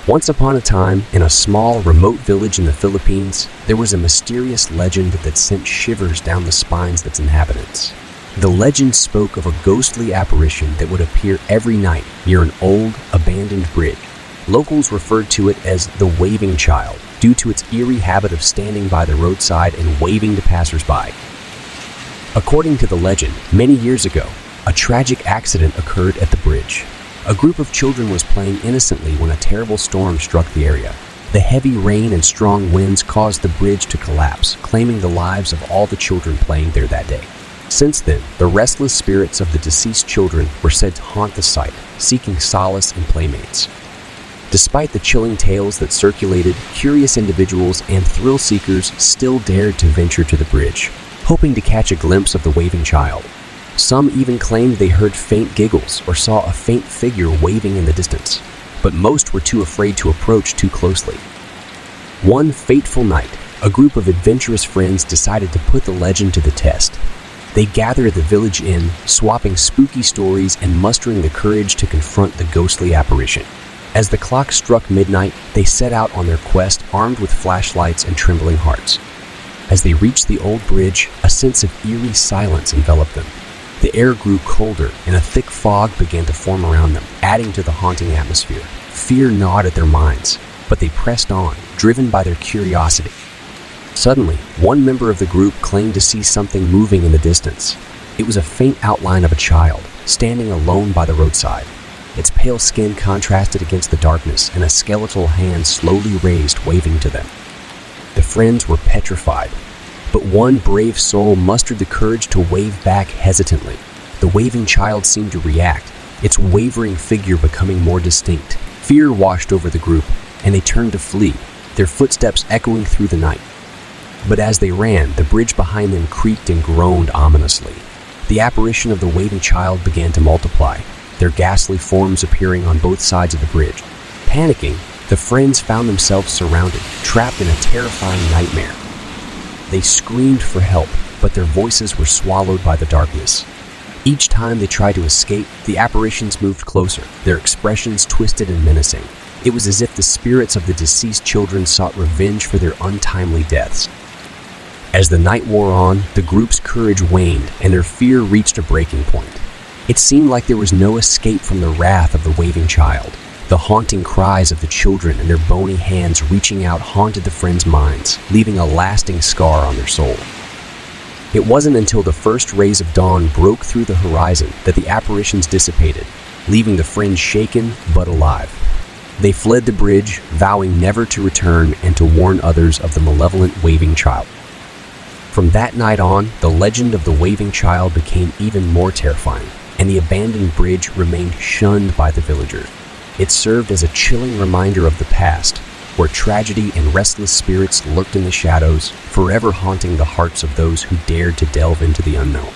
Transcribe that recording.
Once upon a time, in a small, remote village in the Philippines, there was a mysterious legend that sent shivers down the spines of its inhabitants. The legend spoke of a ghostly apparition that would appear every night near an old, abandoned bridge. Locals referred to it as the Waving Child, due to its eerie habit of standing by the roadside and waving to passersby. According to the legend, many years ago, a tragic accident occurred at the bridge. A group of children was playing innocently when a terrible storm struck the area. The heavy rain and strong winds caused the bridge to collapse, claiming the lives of all the children playing there that day. Since then, the restless spirits of the deceased children were said to haunt the site, seeking solace in playmates. Despite the chilling tales that circulated, curious individuals and thrill-seekers still dared to venture to the bridge, hoping to catch a glimpse of the Waving Child. Some even claimed they heard faint giggles or saw a faint figure waving in the distance, but most were too afraid to approach too closely. One fateful night, a group of adventurous friends decided to put the legend to the test. They gathered at the village inn, swapping spooky stories and mustering the courage to confront the ghostly apparition. As the clock struck midnight, they set out on their quest armed with flashlights and trembling hearts. As they reached the old bridge, a sense of eerie silence enveloped them. The air grew colder, and a thick fog began to form around them, adding to the haunting atmosphere. Fear gnawed at their minds, but they pressed on, driven by their curiosity. Suddenly, one member of the group claimed to see something moving in the distance. It was a faint outline of a child, standing alone by the roadside. Its pale skin contrasted against the darkness, and a skeletal hand slowly raised, waving to them. The friends were petrified. But one brave soul mustered the courage to wave back hesitantly. The Waving Child seemed to react, its wavering figure becoming more distinct. Fear washed over the group, and they turned to flee, their footsteps echoing through the night. But as they ran, the bridge behind them creaked and groaned ominously. The apparition of the Waving Child began to multiply, their ghastly forms appearing on both sides of the bridge. Panicking, the friends found themselves surrounded, trapped in a terrifying nightmare. They screamed for help, but their voices were swallowed by the darkness. Each time they tried to escape, the apparitions moved closer, their expressions twisted and menacing. It was as if the spirits of the deceased children sought revenge for their untimely deaths. As the night wore on, the group's courage waned, and their fear reached a breaking point. It seemed like there was no escape from the wrath of the Waving Child. The haunting cries of the children and their bony hands reaching out haunted the friends' minds, leaving a lasting scar on their soul. It wasn't until the first rays of dawn broke through the horizon that the apparitions dissipated, leaving the friends shaken but alive. They fled the bridge, vowing never to return and to warn others of the malevolent Waving Child. From that night on, the legend of the Waving Child became even more terrifying, and the abandoned bridge remained shunned by the villagers. It served as a chilling reminder of the past, where tragedy and restless spirits lurked in the shadows, forever haunting the hearts of those who dared to delve into the unknown.